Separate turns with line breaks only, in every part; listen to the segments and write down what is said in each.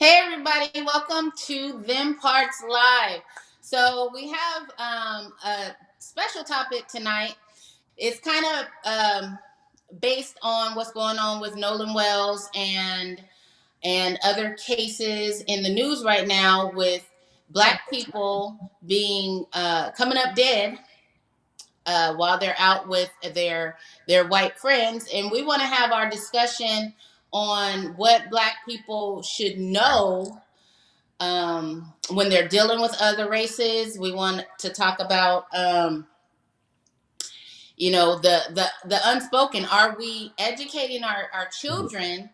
Hey everybody, welcome to Them Parts Live. So we have a special topic tonight. It's kind of based on what's going on with Nolan Wells and other cases in the news right now with Black people being coming up dead while they're out with their white friends, and we want to have our discussion on what Black people should know when they're dealing with other races. We want to talk about, the unspoken. Are we educating our children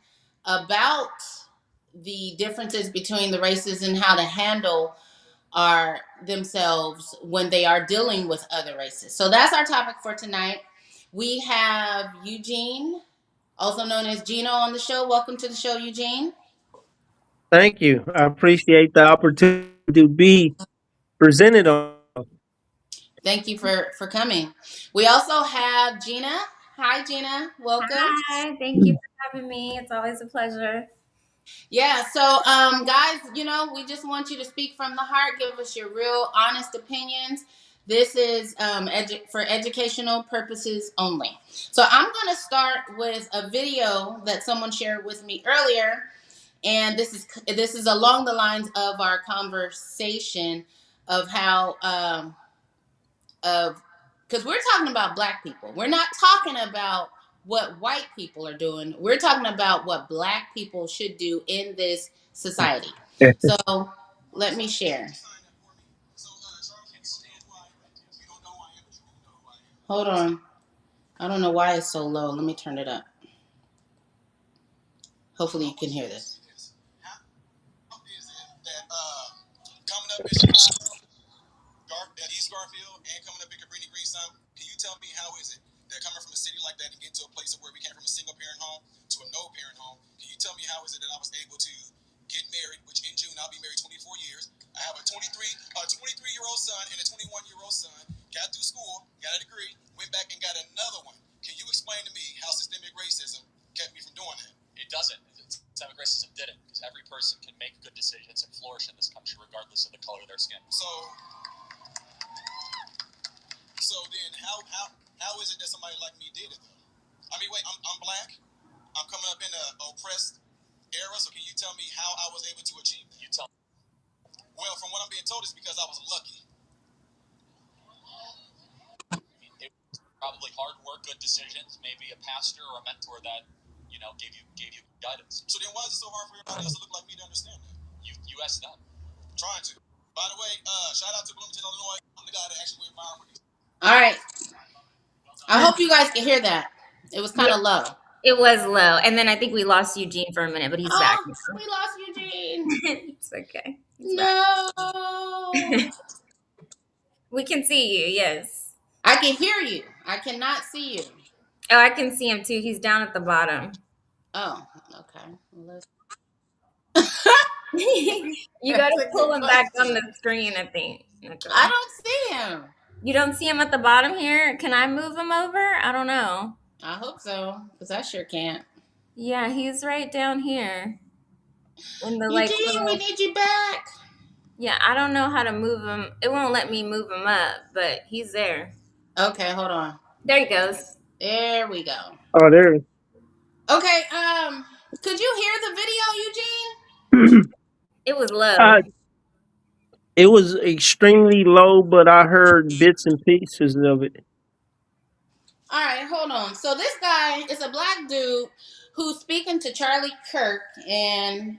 about the differences between the races and how to handle our themselves when they are dealing with other races? So that's our topic for tonight. We have Eugene, also known as Gino, on the show. Welcome to the show, Eugene.
Thank you. I appreciate the opportunity to be presented on.
Thank you for coming. We also have Gina. Hi, Gina. Welcome.
Hi, thank you for having me. It's always a pleasure.
Yeah. So, guys, we just want you to speak from the heart. Give us your real, honest opinions. This is for educational purposes only. So, I'm going to start with a video that someone shared with me earlier, and this is along the lines of our conversation of how of because we're talking about Black people. We're not talking about what white people are doing. We're talking about what Black people should do in this society. So let me share. Hold on. I don't know why it's so low. Let me turn it up. Hopefully you can hear this. Coming up in Chicago, East Garfield, and coming up in Cabrini Greenstone, can you tell me how is it that coming from a city like that and getting to a place where we came from a single parent home to a no parent home? Can you tell me how is it that I was able to get married, which in June I'll be married 24 years. I have a 23-year-old son and a 21-year-old son. Got through school, got a degree, went back and got another one. Can you explain to me how systemic racism kept me from doing that?
It doesn't. Systemic racism didn't, because every person can make good decisions and flourish in this country regardless of the color of their skin.
So then how is it that somebody like me did it though? I mean, wait, I'm Black. I'm coming up in an oppressed era. So can you tell me how I was able to achieve that?
You tell me.
Well, from what I'm being told, it's because I was lucky.
It was probably hard work, good decisions, maybe a pastor or a mentor that gave you guidance.
So then why is it so hard for everybody else to look like me to understand that?
You asked them.
I'm trying to. By the way, shout out to Bloomington, Illinois. I'm the guy that actually went viral for these. All right. I hope you guys can hear that. It was kind of low.
It was low. And then I think we lost Eugene for a minute, but he's back.
We lost Eugene.
It's okay.
No.
We can see you, yes.
I can hear you. I cannot see you.
Oh, I can see him too. He's down at the bottom.
Oh, okay.
You got to pull him back on the screen, I think. Okay.
I don't see him.
You don't see him at the bottom here? Can I move him over? I don't know.
I hope so, because I sure can't.
Yeah, he's right down here. In the
Eugene, we need you back.
Yeah, I don't know how to move him. It won't let me move him up, but he's there.
Okay, hold on.
There he goes.
There we go.
Oh, there.
Okay, could you hear the video, Eugene?
It was low.
It was extremely low, but I heard bits and pieces of it.
All right, hold on. So this guy is a Black dude who's speaking to Charlie Kirk, and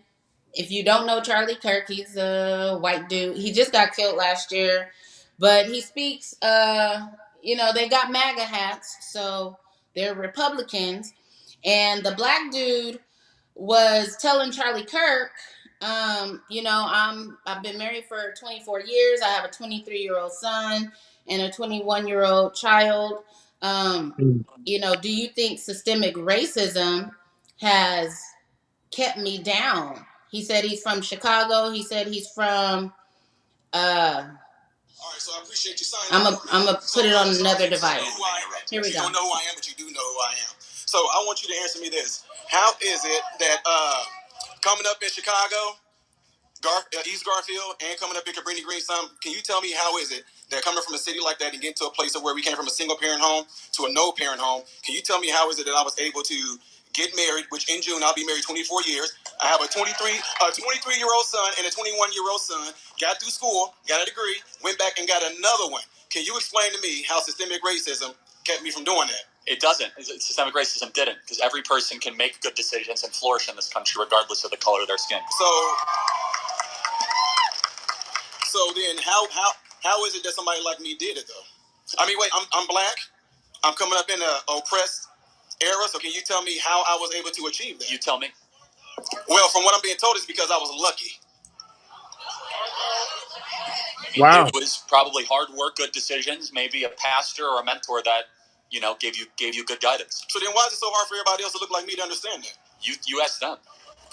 if you don't know Charlie Kirk, he's a white dude. He just got killed last year, but he speaks. They got MAGA hats, so they're Republicans, and the Black dude was telling Charlie Kirk, I've been married for 24 years. I have a 23-year-old son and a 21-year-old child. Do you think systemic racism has kept me down? He said he's from Chicago. He said he's from all right, so I appreciate you signing. I'm gonna put it on another device. Here we go. You don't know who I am, but you do know who I am. So I want you to answer me this: how is it that coming up in Chicago,
East Garfield and coming up in Cabrini Green, can you tell me how is it that coming from a city like that and getting to a place of where we came from a single parent home to a no parent home? Can you tell me how is it that I was able to get married, which in June I'll be married 24 years. I have a 23-year-old son and a 21-year-old son. Got through school, got a degree, went back and got another one. Can you explain to me how systemic racism kept me from doing that?
It doesn't. Systemic racism didn't, because every person can make good decisions and flourish in this country regardless of the color of their skin.
So then how is it that somebody like me did it though? I mean, wait, I'm black. I'm coming up in an oppressed era. So can you tell me how I was able to achieve that?
You tell me.
Well, from what I'm being told, it's because I was lucky.
Wow.
It was probably hard work, good decisions, maybe a pastor or a mentor that, gave you good guidance.
So then why is it so hard for everybody else to look like me to understand that?
You asked them.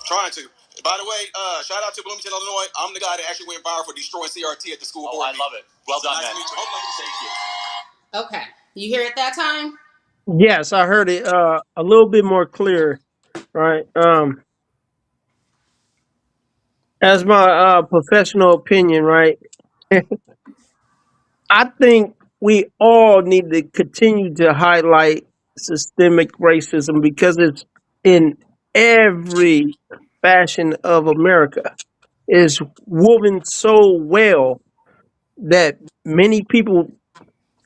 Trying to. By the way, shout out to Bloomington, Illinois. I'm the guy that actually went viral for destroying CRT at the school board.
I love it. Well done,
nice
man.
Thank you.
Okay. You hear it that time?
Yes, I heard it a little bit more clear, right? As my professional opinion, right? I think we all need to continue to highlight systemic racism because it's in every fashion of America. It's woven so well that many people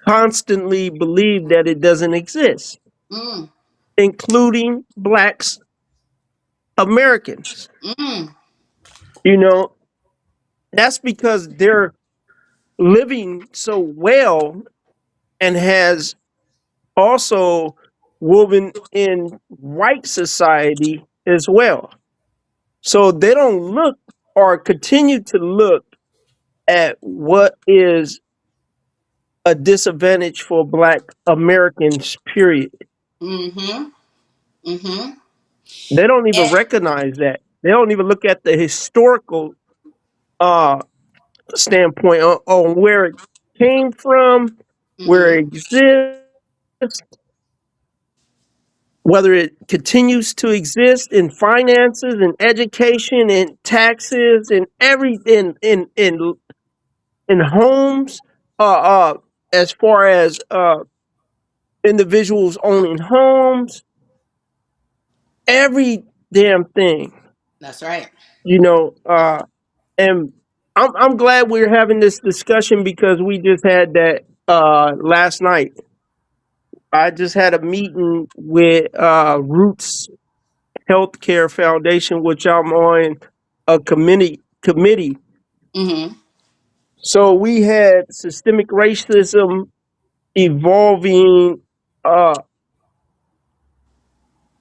constantly believe that it doesn't exist,
Mm.
including blacks, Americans.
Mm.
You know, that's because they're living so well and has also woven in white society as well. So they don't look or continue to look at what is a disadvantage for black Americans, period.
Mm-hmm. Mm-hmm.
They don't even
And,
recognize that. They don't even look at the historical uh, standpoint on where it came from, where
mm-hmm.
it exists, whether it continues to exist in finances and education and taxes and everything in homes, as far as individuals owning homes, every damn thing,
That's right.
you know. And I'm glad we're having this discussion because we just had that last night. I just had a meeting with Roots Healthcare Foundation, which I'm on a committee.
Mm-hmm.
So we had systemic racism evolving uh,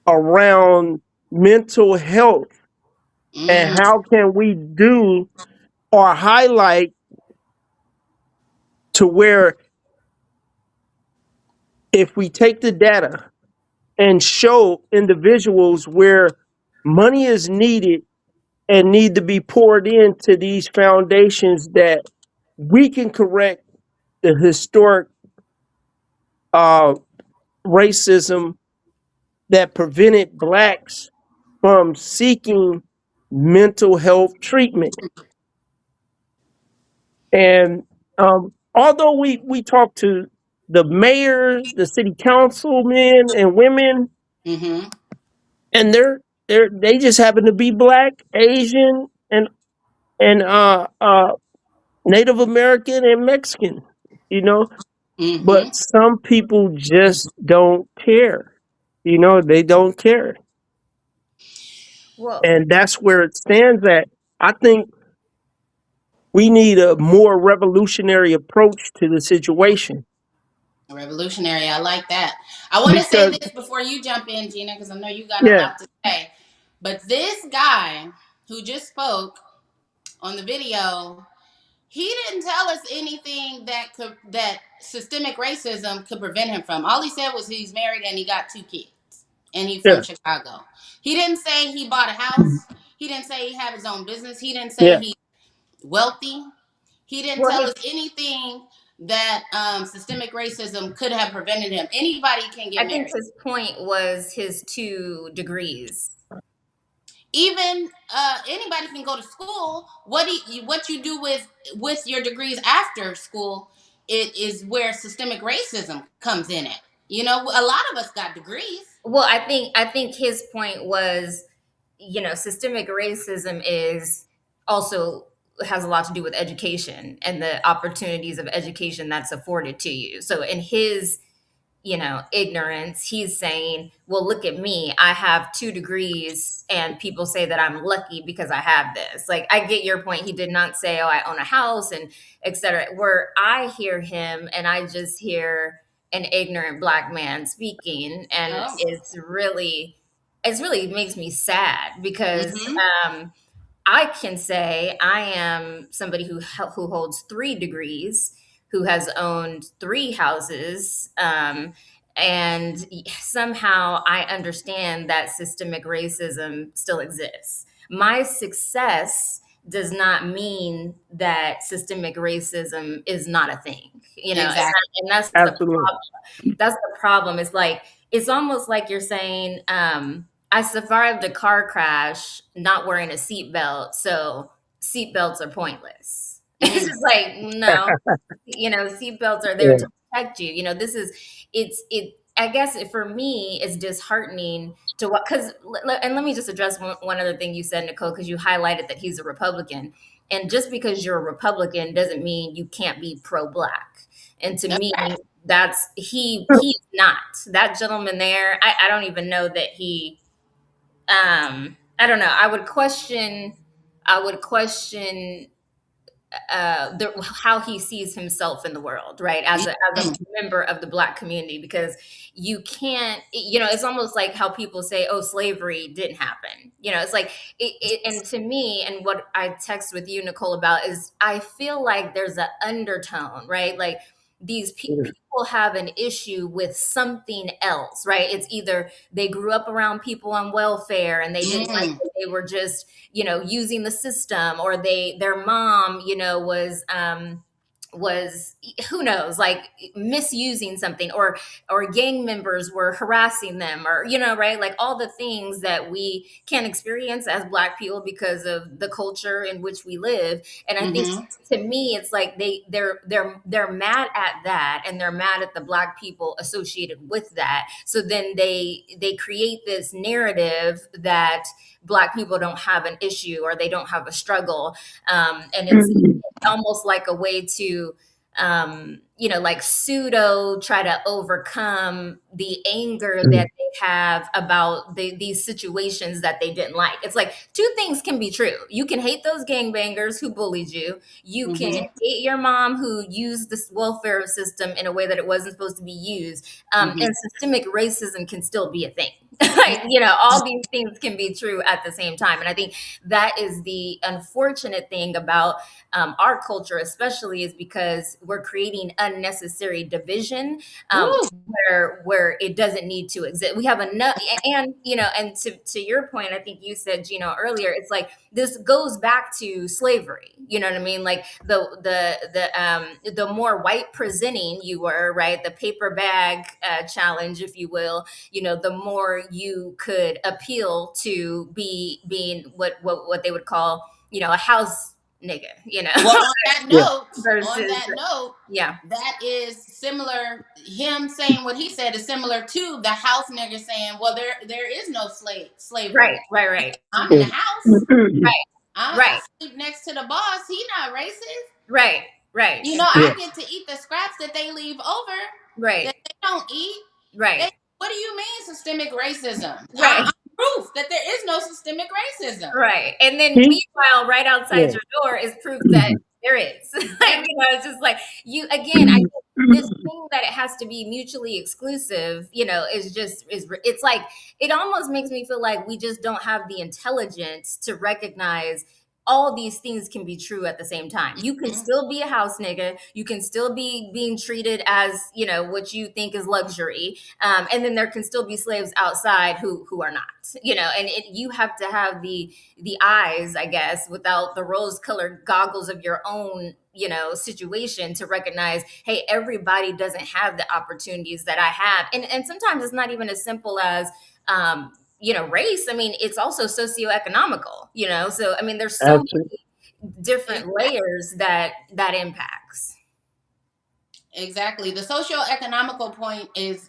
around mental health, and
Mm-hmm.
how can we do or highlight to where if we take the data and show individuals where money is needed and need to be poured into these foundations, that we can correct the historic uh, racism that prevented blacks from seeking mental health treatment. And although we talk to the mayors, the city councilmen and women,
Mm-hmm.
and they just happen to be black, Asian, and Native American and Mexican, you know.
Mm-hmm.
But some people just don't care. You know, they don't care.
Well,
And that's where it stands at. I think we need a more revolutionary approach to the situation.
Revolutionary. I like that. I want to say
Because,
this before you jump in, Gina, because I know you got a
yeah,
lot to say. But this guy who just spoke on the video, he didn't tell us anything that systemic racism could prevent him from. All he said was he's married and he got 2 kids and he's
yeah,
from Chicago. He didn't say he bought a house. He didn't say he had his own business. He didn't say
yeah.
he's wealthy. He didn't
well,
tell
his,
us anything that systemic racism could have prevented him. Anybody can
I
get
think
married.
his point was his 2 degrees.
even anybody can go to school. What you do with your degrees after school, it is where systemic racism comes in it. You know, a lot of us got degrees.
Well, I think his point was, systemic racism is also has a lot to do with education and the opportunities of education that's afforded to you. So in his, ignorance, he's saying, well, look at me. I have 2 degrees and people say that I'm lucky because I have this. Like, I get your point. He did not say, oh, I own a house and et cetera. Where I hear him and I just hear an ignorant Black man speaking. And
Oh.
it's really makes me sad because,
Mm-hmm.
I can say I am somebody who holds 3 degrees, who has owned 3 houses, and somehow I understand that systemic racism still exists. My success does not mean that systemic racism is not a thing,
Exactly.
and that's the
Absolutely.
problem. That's the problem. It's like it's almost like you're saying, I survived a car crash not wearing a seatbelt, so seatbelts are pointless. It's just like, no, seatbelts are there
Yeah.
to protect you. This is I guess for me, it's disheartening to what, because, and let me just address one other thing you said, Nicole, because you highlighted that he's a Republican. And just because you're a Republican doesn't mean you can't be pro-Black. And to
That's
me,
right.
he's not. That gentleman there, I don't even know that he, I don't know. I would question how he sees himself in the world, right? As a member of the Black community, because you can't, it's almost like how people say, "Oh, slavery didn't happen." It's like, and to me, and what I text with you, Nicole, about is I feel like there's an undertone, right? Like these people have an issue with something else, right? It's either they grew up around people on welfare and they didn't like
Mm.
it, they were just using the system, or their mom was, who knows, like misusing something, or gang members were harassing them, or right, like all the things that we can experience as Black people because of the culture in which we live. And I think,
Mm-hmm.
to me, it's like they're mad at that, and they're mad at the Black people associated with that. So then they create this narrative that Black people don't have an issue or they don't have a struggle, and it's almost like a way to like pseudo try to overcome the anger that they have about these situations that they didn't like. It's like two things can be true. You can hate those gangbangers who bullied you. You can
Mm-hmm.
hate your mom who used this welfare system in a way that it wasn't supposed to be used.
Mm-hmm.
And systemic racism can still be a thing. Like, all these things can be true at the same time. And I think that is the unfortunate thing about our culture, especially, is because we're creating unnecessary division,
Ooh.
where it doesn't need to exist. We have enough, and to your point, I think you said, earlier, it's like this goes back to slavery. You know what I mean? Like the more white presenting you were, right, the paper bag challenge, if you will, the more you could appeal to being what they would call, a house nigga,
Well, on that
Yeah.
note,
versus, yeah,
that is similar. Him saying what he said is similar to the house nigger saying, "Well, there is no slavery.
right,
I'm in the house.
right,
I sleep next to the boss. He not racist.
right,
I get to eat the scraps that they leave over
right,
that they don't eat.
right,
What do you mean systemic racism?
right.
I'm proof that there is no systemic racism.
Right. And then
He-
meanwhile, right outside
Yeah.
your door is proof that there is. Like, it's just like you again, I think this thing that it has to be mutually exclusive, it's like it almost makes me feel like we just don't have the intelligence to recognize all these things can be true at the same time. You can still be a house nigga. You can still be being treated as, what you think is luxury. And then there can still be slaves outside who are not, and you have to have the eyes, I guess, without the rose colored goggles of your own, situation, to recognize, hey, everybody doesn't have the opportunities that I have. And sometimes it's not even as simple as, race, I mean, it's also socioeconomical, so I mean, there's so
Absolutely.
many different layers that impacts.
Exactly. The socio-economical point is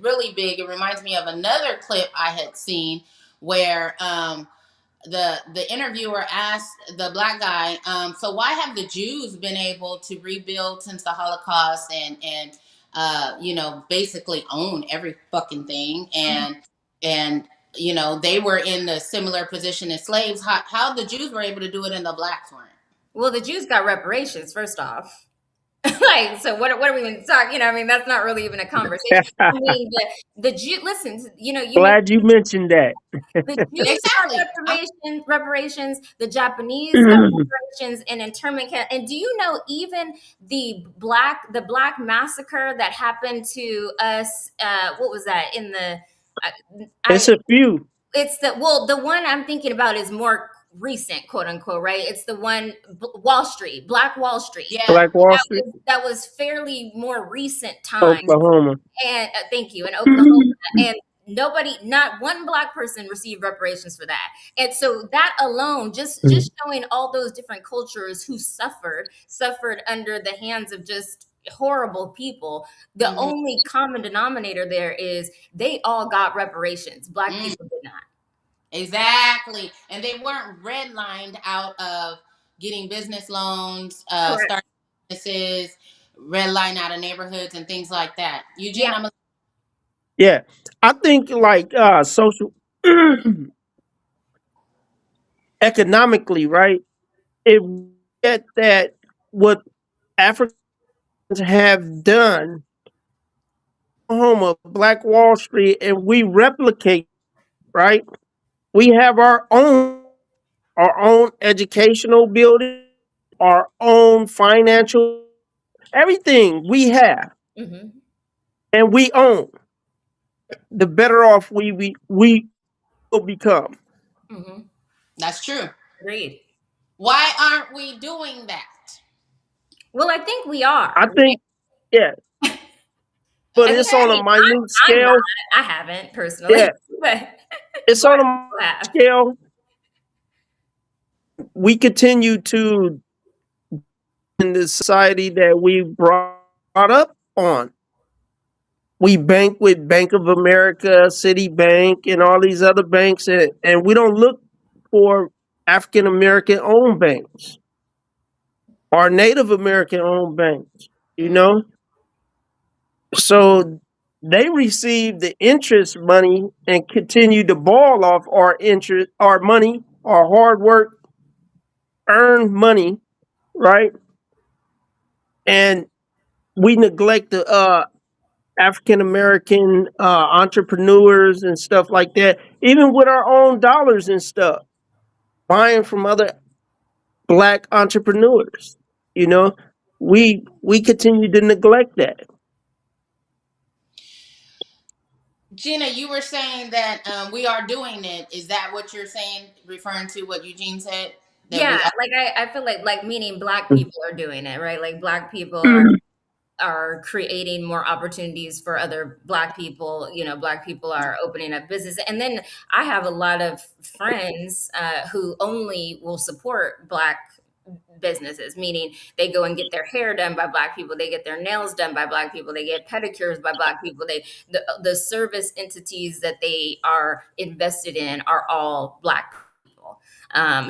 really big. It reminds me of another clip I had seen where the interviewer asked the black guy, so why have the Jews been able to rebuild since the Holocaust and basically own every fucking thing, and they were in the similar position as slaves. How the Jews were able to do it and the blacks weren't?
Well, the Jews got reparations, first off. Like, so what are we even talking? I mean, that's not really even a conversation. I mean, the Jew. Listen,
Glad you mentioned that.
the Jews
Exactly.
got reparations. The Japanese got reparations and internment camp. And do you know even the black massacre that happened to us? What was that in the?
It's a few.
It's the one I'm thinking about is more recent, quote unquote, right? It's the one Wall Street, Black Wall Street.
Yeah.
Black Wall Street,
That was fairly more recent time.
Oklahoma.
And thank you, in Oklahoma, and not one black person received reparations for that. And so that alone, just showing all those different cultures who suffered under the hands of just horrible people. The only common denominator there is they all got reparations. Black people did not.
Exactly. And they weren't redlined out of getting business loans, starting businesses, redlined out of neighborhoods and things like that. Eugene,
Yeah, I think like social economically, right? If we get that what Africans have done, Oklahoma, Black Wall Street, and we replicate, right? We have our own educational building, our own financial, everything we have, and we own. The better off we will become.
That's true.
Agreed.
Why aren't we doing that?
Well, I think we are.
I think, yeah. But it's on a minute scale.
I haven't personally.
Yeah.
But
it's on a scale. We continue to in the society that we brought up on. We bank with Bank of America, Citibank, and all these other banks, and we don't look for African American owned banks or Native American owned banks, So they receive the interest money and continue to ball off our interest, our money, our hard work, earned money, right? And we neglect the African American entrepreneurs and stuff like that, even with our own dollars and stuff, buying from other Black entrepreneurs. We continue to neglect that.
Gina, you were saying that we are doing it. Is that what you're saying, referring to what Eugene said?
Yeah, I feel like meaning Black people are doing it, right? Like Black people are creating more opportunities for other Black people. Black people are opening up business. And then I have a lot of friends who only will support Black businesses, meaning they go and get their hair done by Black people, they get their nails done by Black people, they get pedicures by Black people, the service entities that they are invested in are all Black people.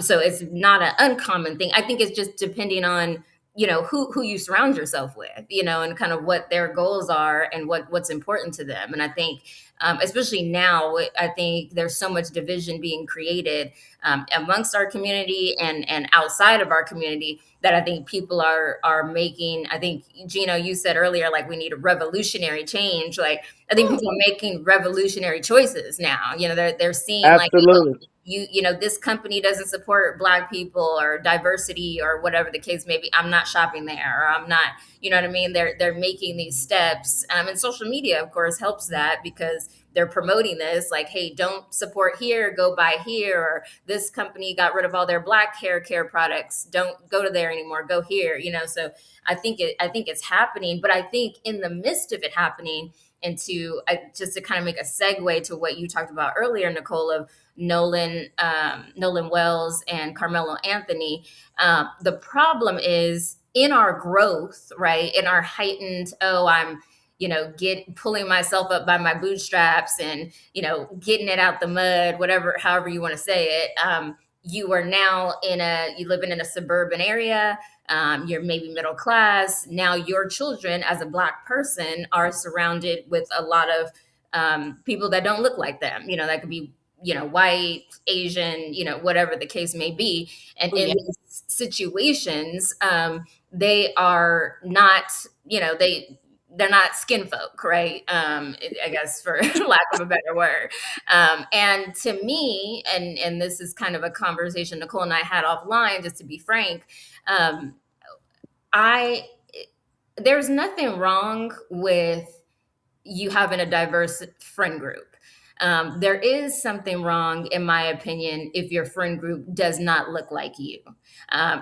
So it's not an uncommon thing. I think it's just depending on who you surround yourself with, and kind of what their goals are and what's important to them. And I think especially now, I think there's so much division being created amongst our community and outside of our community that I think people are making. I think, Gino, you said earlier, like, we need a revolutionary change. Like, I think people are making revolutionary choices now. They're seeing
Absolutely.
This company doesn't support Black people or diversity or whatever the case may be. I'm not shopping there, or I'm not, you know what I mean? They're making these steps. And social media, of course, helps that because they're promoting this, like, hey, don't support here, go buy here, or this company got rid of all their Black hair care products, don't go to there anymore, go here. So I think it's happening, but I think in the midst of it happening, into just to kind of make a segue to what you talked about earlier, Nicole, of Nolan Wells and Carmelo Anthony. The problem is in our growth, right? In our heightened, I'm pulling myself up by my bootstraps and, getting it out the mud, however you want to say it. You are now you living in a suburban area. You're maybe middle class. Now your children as a Black person are surrounded with a lot of people that don't look like them. That could be, white, Asian, whatever the case may be. And in these situations, they are not, they're not skin folk, right? I guess for lack of a better word. And to me, and this is kind of a conversation Nicole and I had offline, just to be frank, there's nothing wrong with you having a diverse friend group. There is something wrong, in my opinion, if your friend group does not look like you.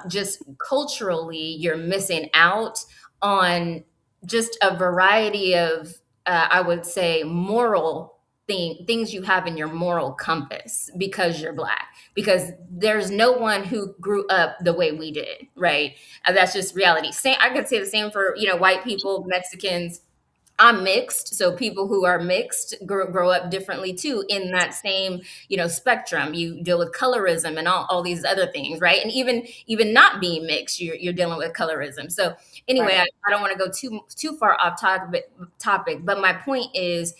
Just culturally, you're missing out on just a variety of, I would say, moral things you have in your moral compass because you're Black. Because there's no one who grew up the way we did, right? That's just reality. I could say the same for white people, Mexicans. I'm mixed, so people who are mixed grow up differently too in that same spectrum. You deal with colorism and all these other things, right? And even not being mixed, you're dealing with colorism. So anyway, right. I don't want to go too far off topic, but my point is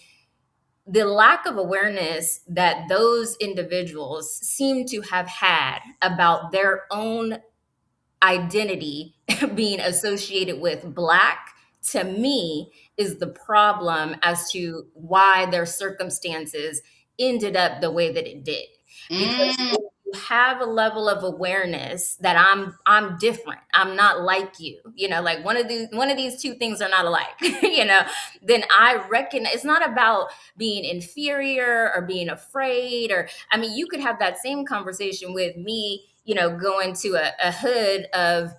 the lack of awareness that those individuals seem to have had about their own identity being associated with Black, to me, is the problem as to why their circumstances ended up the way that it did. Because you have a level of awareness that I'm different. I'm not like you. Like one of these two things are not alike. Then I reckon it's not about being inferior or being afraid. You could have that same conversation with me, going to a hood of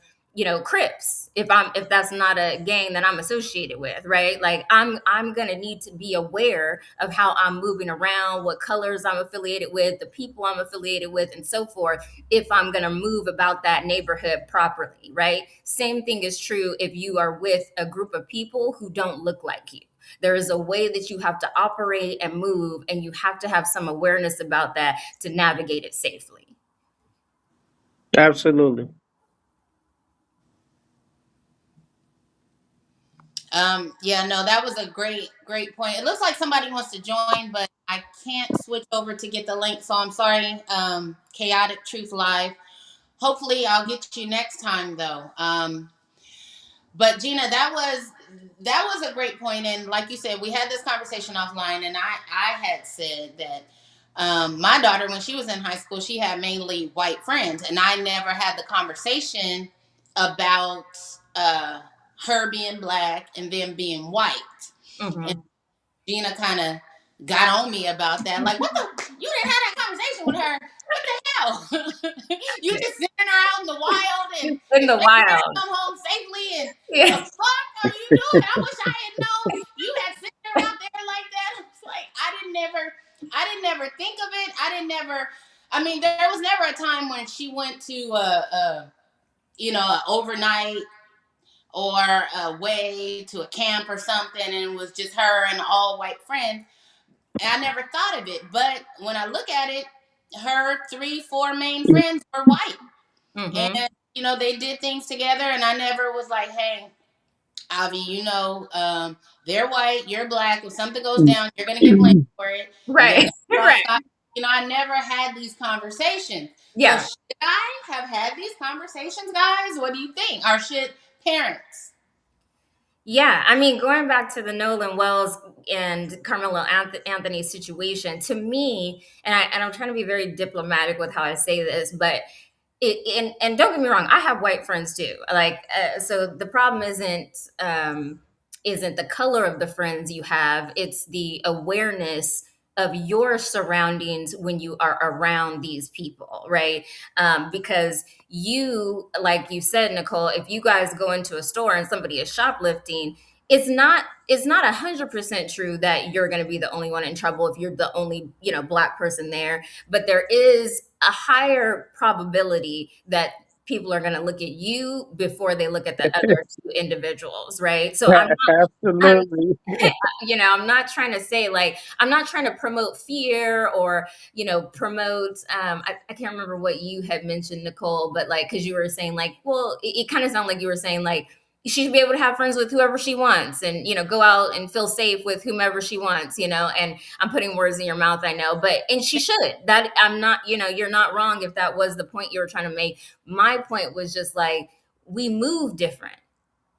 Crips, if that's not a gang that I'm associated with, right? Like I'm gonna need to be aware of how I'm moving around, what colors I'm affiliated with, the people I'm affiliated with, and so forth, if I'm gonna move about that neighborhood properly, right? Same thing is true if you are with a group of people who don't look like you. There is a way that you have to operate and move, and you have to have some awareness about that to navigate it safely.
Absolutely.
That was a great point. It looks like somebody wants to join, but I can't switch over to get the link, so I'm sorry. Chaotic Truth Live. Hopefully I'll get you next time though. But Gina, that was a great point. And like you said, we had this conversation offline, and I had said that my daughter, when she was in high school, she had mainly white friends, and I never had the conversation about her being Black and them being white. Mm-hmm. And Gina kind of got on me about that. Like, you didn't have that conversation with her. What the hell? You just sending her out in the wild and
in the wild
come home safely, and what the fuck are you doing? I wish I had known you had sent her out there like that. It's like I didn't never think of it. There was never a time when she went to an overnight or away to a camp or something, and it was just her and all white friends. And I never thought of it, but when I look at it, her 3-4 main friends were white. Mm-hmm. And they did things together, and I never was like, hey, Avi, they're white, you're Black. If something goes down, you're gonna get blamed for it.
Right. Right.
I never had these conversations.
Yeah.
So should I have had these conversations, guys? What do you think? Or should parents?
Yeah, going back to the Nolan Wells and Carmelo Anthony situation, to me, and I'm trying to be very diplomatic with how I say this, but and don't get me wrong, I have white friends too. So the problem isn't the color of the friends you have; it's the awareness of your surroundings when you are around these people, right? Because you, like you said, Nicole, if you guys go into a store and somebody is shoplifting, it's not 100% true that you're going to be the only one in trouble if you're the only, Black person there, but there is a higher probability that people are going to look at you before they look at the other two individuals, right? So I'm
Absolutely.
I'm not trying to say, like, I'm not trying to promote fear or, promote, I can't remember what you had mentioned, Nicole, but like, cause you were saying like, well, it kind of sounded like you were saying like, she should be able to have friends with whoever she wants and, go out and feel safe with whomever she wants, and I'm putting words in your mouth, I know, and she should. That I'm not, you're not wrong if that was the point you were trying to make. My point was just like, we move different,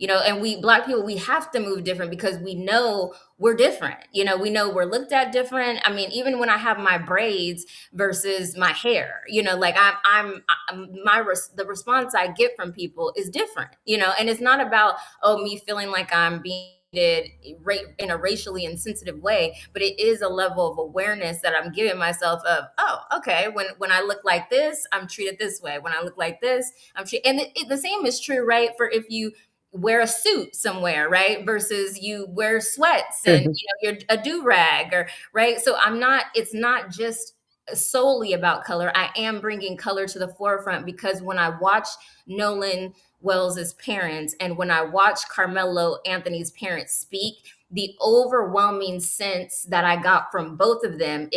and we Black people, we have to move different because we know we're different. We know we're looked at different. I mean, even when I have my braids versus my hair, like the response I get from people is different, and it's not about, me feeling like I'm being in a racially insensitive way, but it is a level of awareness that I'm giving myself of, oh, okay, when I look like this, I'm treated this way. When I look like this, I'm treated. And the same is true, right? For if you wear a suit somewhere, right? Versus you wear sweats and you're a do-rag, or right. So it's not just solely about color. I am bringing color to the forefront because when I watch Nolan Wells's parents and when I watch Carmelo Anthony's parents speak, the overwhelming sense that I got from both of them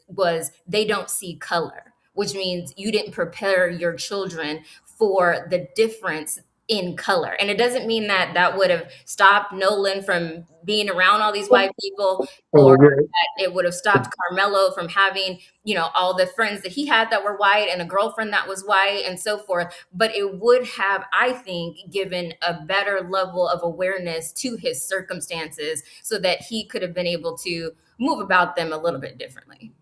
was they don't see color, which means you didn't prepare your children for the difference in color. And it doesn't mean that would have stopped Nolan from being around all these white people, or that it would have stopped Carmelo from having, all the friends that he had that were white and a girlfriend that was white and so forth. But it would have, I think, given a better level of awareness to his circumstances so that he could have been able to move about them a little bit differently.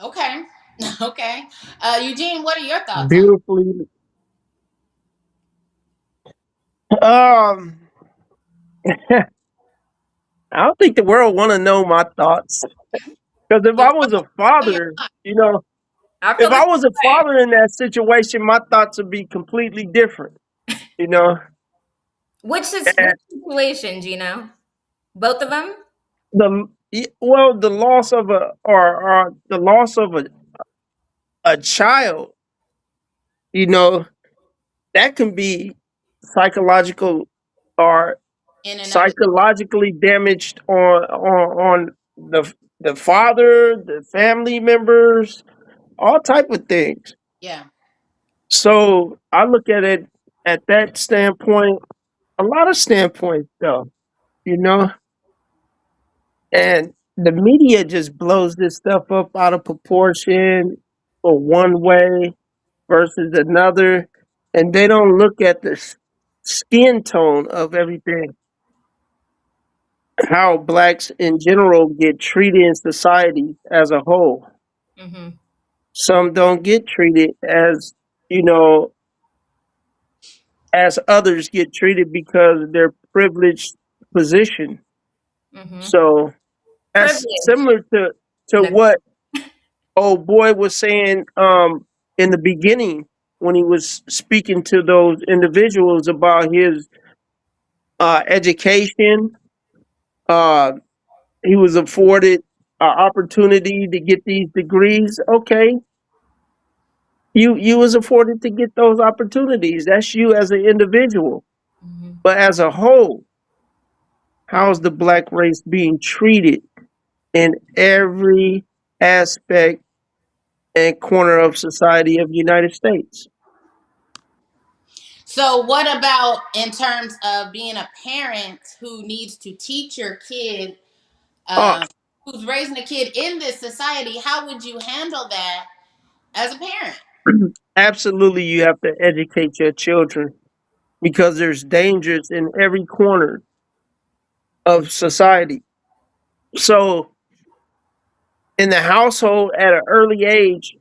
Okay. Okay. Eugene, what are your thoughts
Beautifully. Um, I don't think the world want to know my thoughts. Because if I was a father, if I was a father in that situation, my thoughts would be completely different.
Which situation, Gino? Both of them?
The loss of a child, that can be psychological or
in and of
psychologically damaged on the father, the family members, all type of things.
Yeah.
So I look at it at that standpoint, a lot of standpoints though, and the media just blows this stuff up out of proportion for one way versus another, and they don't look at the skin tone of everything. How blacks in general get treated in society as a whole.
Mm-hmm.
Some don't get treated you know, as others get treated because of their privileged position.
Mm-hmm.
So that's similar to what old boy was saying in the beginning when he was speaking to those individuals about his education. He was afforded an opportunity to get these degrees. Okay, you was afforded to get those opportunities. That's you as an individual.
Mm-hmm.
But as a whole, how's the black race being treated in every aspect and corner of society of the United States?
So what about in terms of being a parent who needs to teach your kid, who's raising a kid in this society? How would you handle that as a parent?
Absolutely, you have to educate your children because there's dangers in every corner of society. So, in the household at an early age,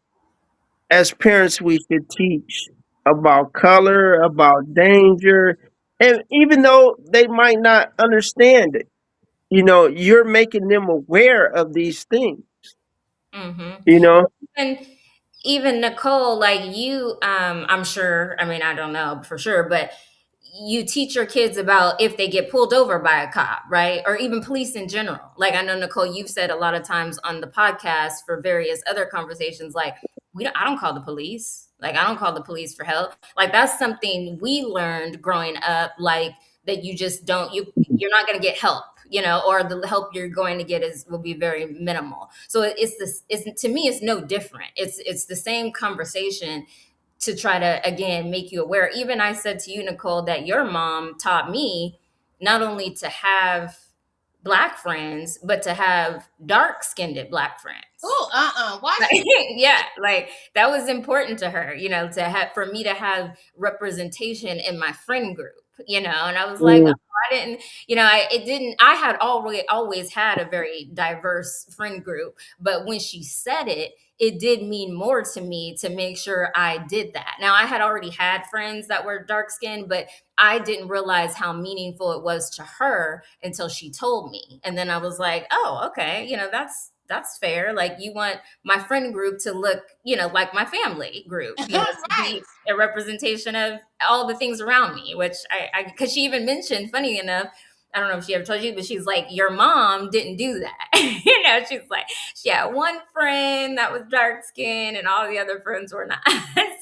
as parents, we should teach about color, about danger, and even though they might not understand it, you're making them aware of these things.
Mm-hmm. And even Nicole, like you, I'm sure, I mean, I don't know for sure, but you teach your kids about if they get pulled over by a cop, right? Or even police in general. Like I know, Nicole, you've said a lot of times on the podcast for various other conversations, like I don't call the police. Like I don't call the police for help. Like that's something we learned growing up, like that you just don't, you're not going to get help, or the help you're going to get will be very minimal. So to me, it's no different. It's the same conversation to try to, again, make you aware. Even I said to you, Nicole, that your mom taught me not only to have Black friends, but to have dark-skinned Black friends.
Oh, why?
Yeah, like that was important to her, for me to have representation in my friend group, and I was like, oh, I didn't, I had always had a very diverse friend group, but when she said it, it did mean more to me to make sure I did that. Now, I had already had friends that were dark skinned, but I didn't realize how meaningful it was to her until she told me. And then I was like, oh, okay, that's fair. Like you want my friend group to look, like my family group,
Right.
to be a representation of all the things around me, which because she even mentioned, funny enough, I don't know if she ever told you, but she's like, your mom didn't do that. She's like, she had one friend that was dark skinned and all the other friends were not.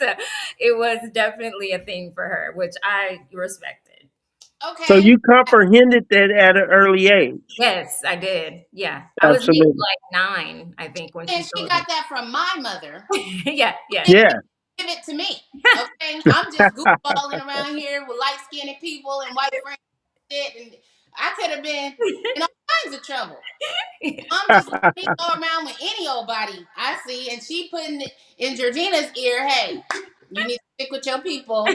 So it was definitely a thing for her, which I respected.
Okay.
So you comprehended that at an early age?
Yes, I did. Yeah.
Absolutely.
I was maybe like 9, I think, when
and she got that from my mother.
Yeah.
Give it to me. Okay. I'm just goofballing around here with light-skinned people and white friends. And I could have been in all kinds of trouble. I'm just letting me go around with any old body I see, and she putting it in Georgina's ear, hey, you need to stick with your people.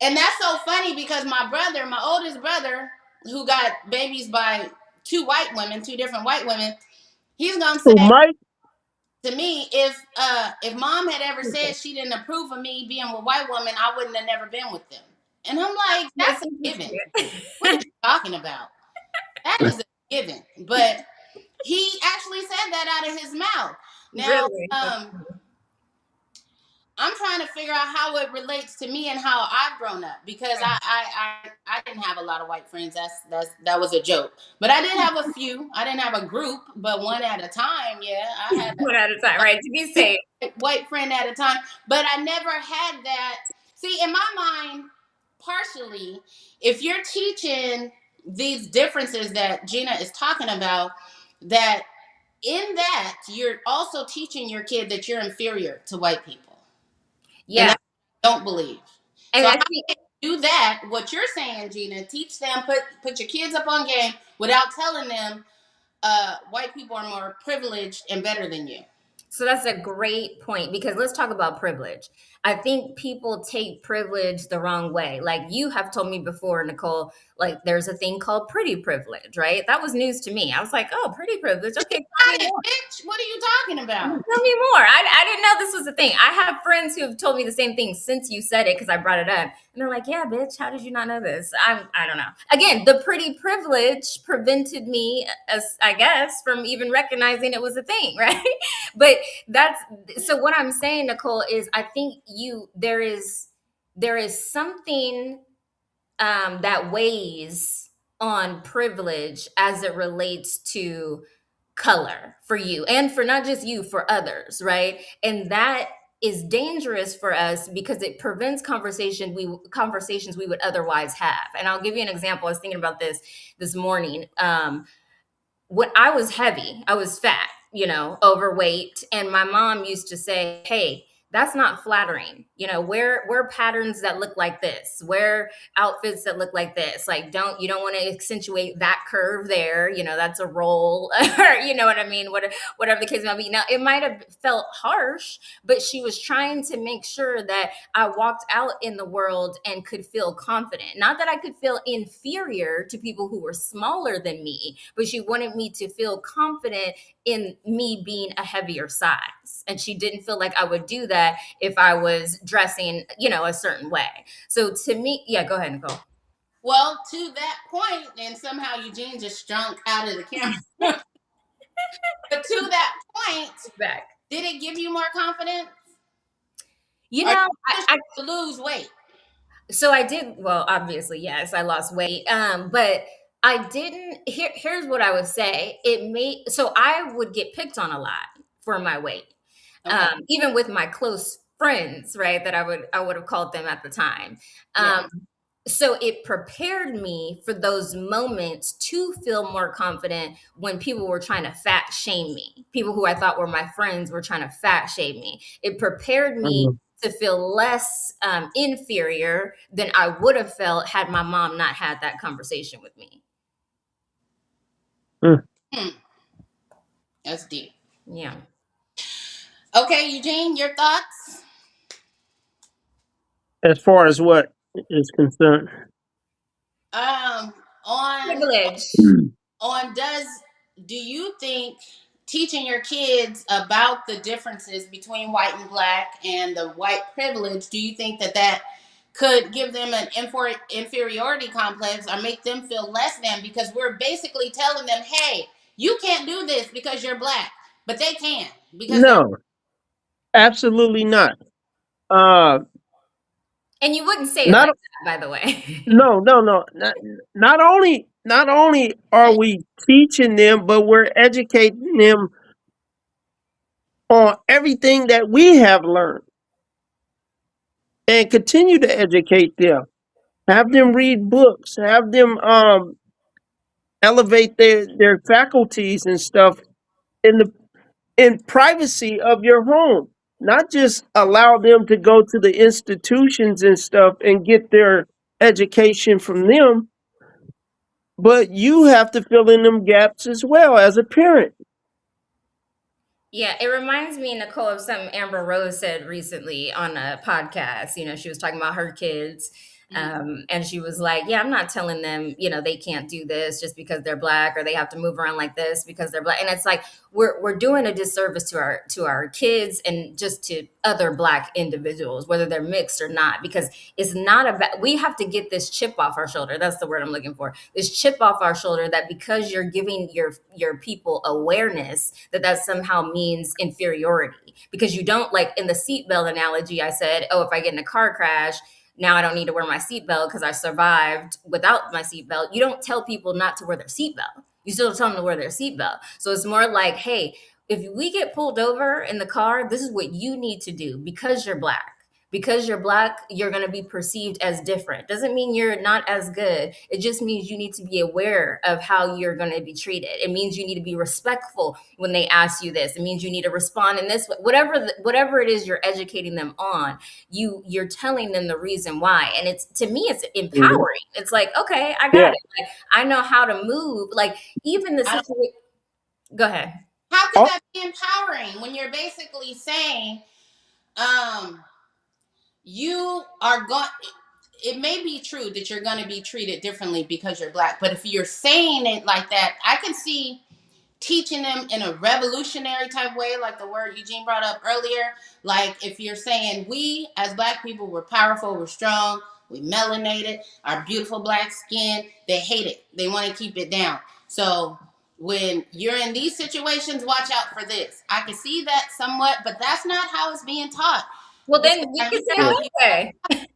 And that's so funny because my oldest brother, who got babies by two different white women, he's gonna say to me, if mom had ever said she didn't approve of me being with white women, I wouldn't have never been with them. And I'm like, that's a given. What are you talking about? That is a given. But he actually said that out of his mouth. Now,
Really?
I'm trying to figure out how it relates to me and how I've grown up, because I didn't have a lot of white friends. That was a joke. But I did have a few. I didn't have a group, but one at a time. Yeah, I had
one at a time, right? To be safe.
White friend at a time. But I never had that. See, in my mind, partially, if you're teaching these differences that Gina is talking about, that in that you're also teaching your kid that you're inferior to white people.
Yeah.
I don't believe.
And
so
I
think do that, what you're saying, Gina, teach them, put your kids up on game without telling them white people are more privileged and better than you.
So that's a great point, because let's talk about privilege. I think people take privilege the wrong way. Like you have told me before, Nicole, like there's a thing called pretty privilege, right? That was news to me. I was like, oh, pretty privilege. Okay.
Bitch, what are you talking about?
Tell me more. I didn't know this was a thing. I have friends who have told me the same thing since you said it, because I brought it up. And they're like, yeah, bitch, how did you not know this? I don't know. Again, the pretty privilege prevented me, I guess, from even recognizing it was a thing, right? But so what I'm saying, Nicole, is I think there is something that weighs on privilege as it relates to color for you, and for not just you, for others, right? And that is dangerous for us because it prevents conversations we would otherwise have. And I'll give you an example. I was thinking about this morning. When I was heavy, I was fat, overweight, and my mom used to say, hey, that's not flattering. Wear patterns that look like this, wear outfits that look like this. Like, you don't want to accentuate that curve there. That's a roll, or you know what I mean? Whatever the case might be. Now, it might have felt harsh, but she was trying to make sure that I walked out in the world and could feel confident. Not that I could feel inferior to people who were smaller than me, but she wanted me to feel confident in me being a heavier size. And she didn't feel like I would do that if I was dressing, a certain way. So to me, yeah, go ahead, Nicole.
Well, to that point, and somehow Eugene just strunk out of the camera. But to that point, did it give you more confidence?
I
lose weight.
So I did, well, obviously, yes, I lost weight. But I didn't here's what I would say. So I would get picked on a lot for my weight.
Okay.
Even with my close friends, right, that I would have called them at the time.
Yeah.
So it prepared me for those moments to feel more confident when people were trying to fat shame me. People who I thought were my friends were trying to fat shame me. It prepared me
Mhm.
to feel less inferior than I would have felt had my mom not had that conversation with me.
Hmm. That's deep.
Yeah.
Okay, Eugene, your thoughts?
As far as what is concerned.
Um, on
Privilege.
do you think teaching your kids about the differences between white and black and the white privilege, do you think that could give them an inferiority complex or make them feel less than, because we're basically telling them, hey, you can't do this because you're black, but they can because they're
No, absolutely not. Uh,
And you wouldn't say it
not
like that, by the way.
no. Not only are
white.
we teaching them, but we're educating them on everything that we have learned, and continue to educate them. Have them read books. Have them elevate their faculties and stuff in the in privacy of your home. Not just allow them to go to the institutions and stuff and get their education from them, but you have to fill in them gaps as well as a parent.
Yeah, it reminds me, Nicole, of something Amber Rose said recently on a podcast. She was talking about her kids. And she was like, yeah, I'm not telling them, they can't do this just because they're black, or they have to move around like this because they're black. And it's like, we're doing a disservice to our kids and just to other black individuals, whether they're mixed or not, because it's not about, we have to get this chip off our shoulder. That's the word I'm looking for. This chip off our shoulder, that because you're giving your people awareness, that somehow means inferiority. Because you don't, like in the seatbelt analogy, I said, oh, if I get in a car crash, now I don't need to wear my seatbelt because I survived without my seatbelt. You don't tell people not to wear their seatbelt. You still tell them to wear their seatbelt. So it's more like, hey, if we get pulled over in the car, this is what you need to do because you're black. Because you're black, you're going to be perceived as different. Doesn't mean you're not as good. It just means you need to be aware of how you're going to be treated. It means you need to be respectful when they ask you this. It means you need to respond in this way. Whatever it is you're educating them on, you're telling them the reason why. And it's, to me, it's
Mhm.
empowering. It's like, okay, I got
Yeah,
it. Like, I know how to move. Like, even the
I don't-
situation. Go ahead.
how could
oh,
that be empowering when you're basically saying, um, you are going, it may be true that you're going to be treated differently because you're black, but if you're saying it like that, I can see teaching them in a revolutionary type way, like the word Eugene brought up earlier. Like if you're saying, we as black people, we're powerful, we're strong, we melanated, our beautiful black skin, they hate it, they want to keep it down. So when you're in these situations, watch out for this. I can see that somewhat, but that's not how it's being taught.
Well,
Because
then you
I
can say
hear
it
how
yeah,
you,
that way.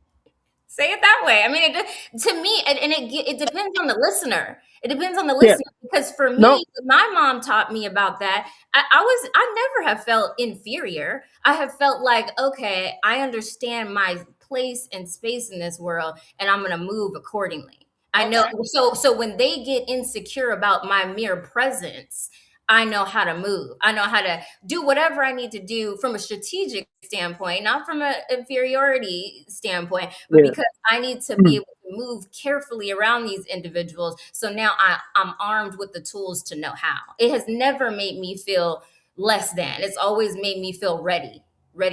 Say it that way. I mean, to me, and it depends on the listener. It depends on the
yeah.
listener, because for
No,
me, when my mom taught me about that, I never have felt inferior. I have felt like, okay, I understand my place and space in this world, and I'm going to move accordingly. I know.
okay.
So when they get insecure about my mere presence, I know how to move. I know how to do whatever I need to do from a strategic standpoint, not from an inferiority standpoint, but
yeah.
because I need to be able to move carefully around these individuals. So now I'm armed with the tools to know how. It has never made me feel less than. It's always made me feel ready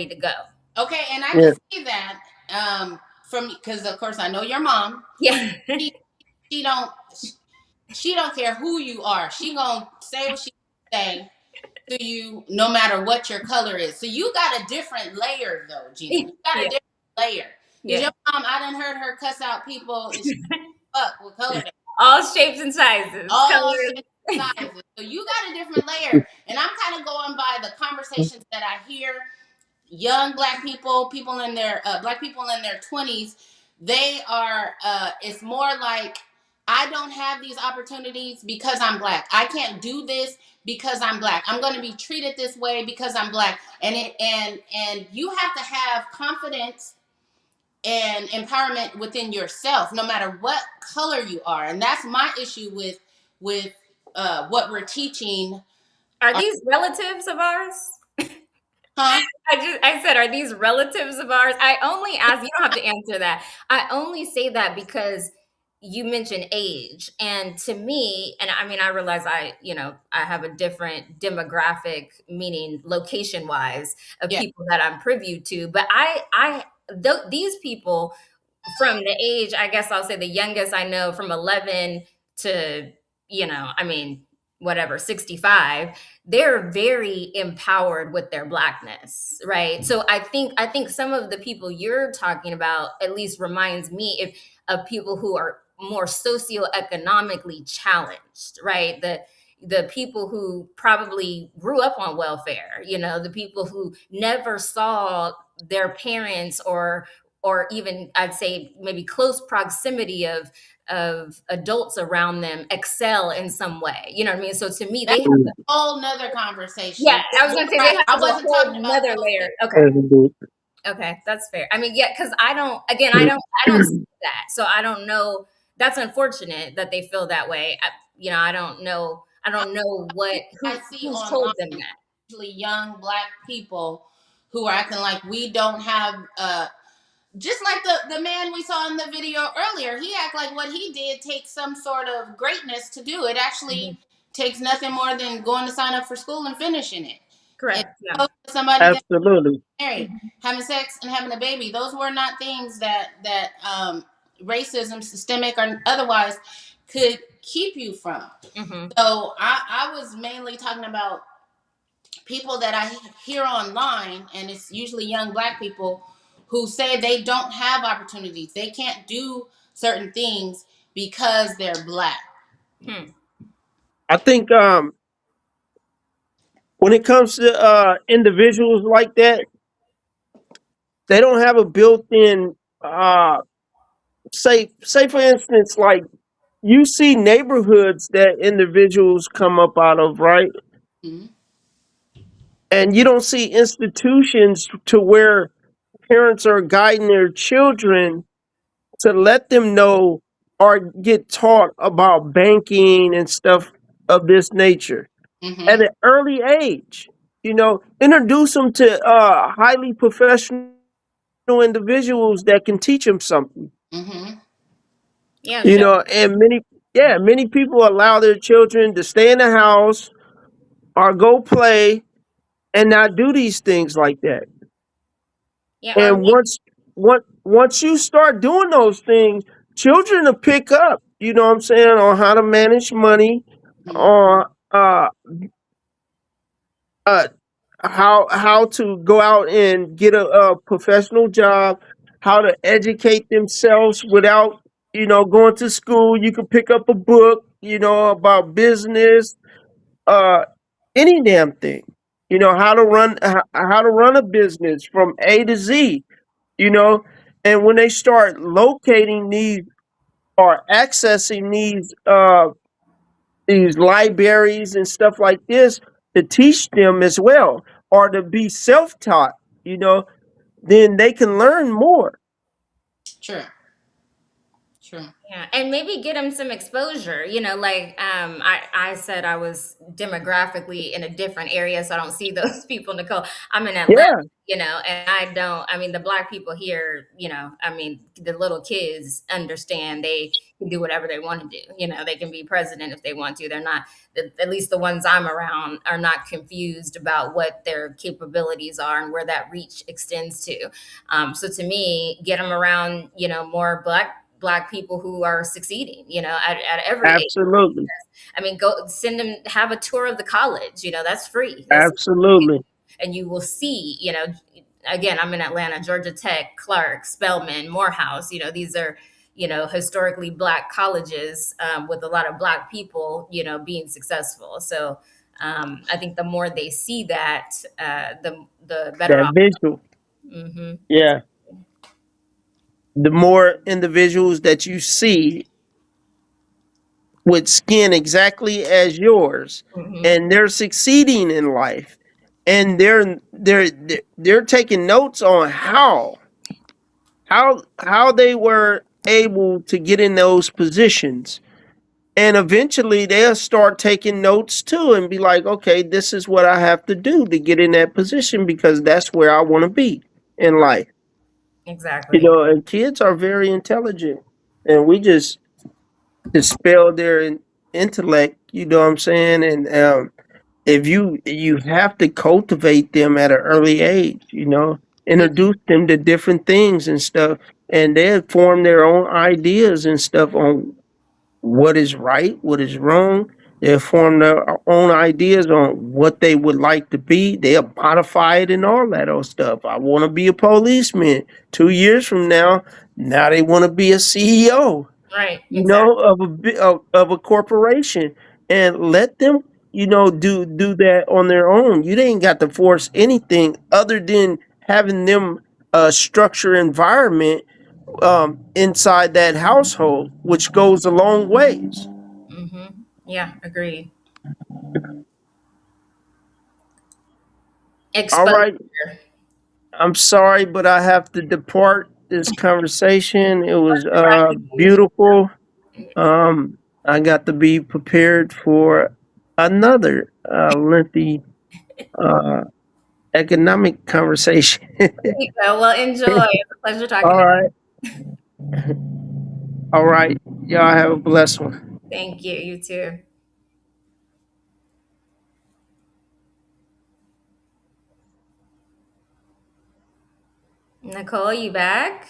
to go.
Okay, and I
Yeah.
can see that from, because of course I know your mom.
Yeah.
She, she don't she don't care who you are. She gonna say what she say to you, no matter what your color is. So you got a different layer, though, Gina. You got a
Yeah.
different layer. Because
Yeah.
your mom, I done heard her cuss out people and she fuck with color.
All shapes and sizes.
All
Colors.
shapes and sizes. So you got a different layer. And I'm kind of going by the conversations that I hear young black people, people in their black people in their 20s they are, it's more like, I don't have these opportunities because I'm black. I can't do this because I'm black. I'm going to be treated this way because I'm black. And you have to have confidence and empowerment within yourself, no matter what color you are. And that's my issue with what we're teaching.
Are these relatives of ours?
Huh?
I said, are these relatives of ours? I only ask, you don't have to answer that. I only say that because you mentioned age. And to me, and I mean, I realize I have a different demographic, meaning location wise, of
Yeah.
people that I'm privy to. But these people from the age, I guess I'll say the youngest I know from 11 to, I mean, whatever, 65, they're very empowered with their blackness, right? So I think some of the people you're talking about at least reminds me of people who are more socioeconomically challenged, right? The people who probably grew up on welfare, the people who never saw their parents or even, I'd say, maybe close proximity of adults around them excel in some way. You know what I mean? So to me, they
That's
have
a whole nother conversation.
yeah, I was gonna say
Right.
they have
I
a
wasn't
whole
talking about
another
those
layer.
people.
Okay, that's fair. I mean, yeah, because I don't see that, so I don't know. That's unfortunate that they feel that way. I don't know
I see
who's
online
told them that.
usually young black people who are acting like we don't have just like the man we saw in the video earlier. He act like what he did takes some sort of greatness to do. It actually takes nothing more than going to sign up for school and finishing it. And
Correct. Yeah.
somebody got
Absolutely.
married, having sex and having a baby. Those were not things that racism, systemic or otherwise, could keep you from.
Mm-hmm.
So I was mainly talking about people that I hear online, and it's usually young black people who say they don't have opportunities. They can't do certain things because they're black.
I think when it comes to individuals like that, they don't have a built-in say for instance, like you see neighborhoods that individuals come up out of, right?
Mm-hmm.
And you don't see institutions to where parents are guiding their children to let them know or get taught about banking and stuff of this nature at
Mm-hmm.
an early age. Introduce them to highly professional individuals that can teach them something.
Mm-hmm.
Yeah, sure.
And many people allow their children to stay in the house or go play and not do these things like that.
Yeah, or
And once you start doing those things, children will pick up, you know what I'm saying, on how to manage money,
Mm-hmm.
on uh how to go out and get a professional job, how to educate themselves without, going to school. You can pick up a book, about business, uh any damn thing. How to run a business from A to Z, you know. And when they start locating these or accessing these libraries and stuff like this to teach them as well, or to be self-taught, then they can learn more.
True. True.
yeah, and maybe get them some exposure. Like I said, I was demographically in a different area, so I don't see those people, Nicole. I'm in Atlanta,
Yeah,
and I don't. I mean, the black people here, I mean, the little kids understand they can do whatever they want to do. They can be president if they want to. They're not, at least the ones I'm around, are not confused about what their capabilities are and where that reach extends to. So to me, get them around, more black people who are succeeding, at every age.
absolutely.
I mean, go send them, have a tour of the college, that's free.
Absolutely.
And you will see, again, I'm in Atlanta, Georgia Tech, Clark, Spelman, Morehouse, these are, historically black colleges with a lot of black people, being successful. So I think the more they see that, the better
That
off.
visual.
Mm-hmm.
Yeah. the more individuals that you see with skin exactly as yours, and they're succeeding in life, and they're taking notes on how they were able to get in those positions, and eventually they'll start taking notes too and be like, okay, this is what I have to do to get in that position because that's where I want to be in life.
Exactly.
And kids are very intelligent, and we just dispel their intellect. You know what I'm saying? And if you have to cultivate them at an early age, introduce them to different things and stuff, and they form their own ideas and stuff on what is right, what is wrong. They'll form their own ideas on what they would like to be. They'll modify it and all that old stuff. I want to be a policeman. 2 years from now they want to be a CEO,
Right. Exactly.
of a corporation, and let them, do that on their own. You ain't got to force anything other than having them structure environment inside that household, which goes a long ways.
Yeah, agreed.
All
Exposure.
right. I'm sorry, but I have to depart this conversation. It was beautiful. I got to be prepared for another lengthy economic conversation.
There you go. Well, enjoy. It's a pleasure talking
All
to
right. All right. Y'all have a blessed one.
you. Thank you. You too. Nicole, you back?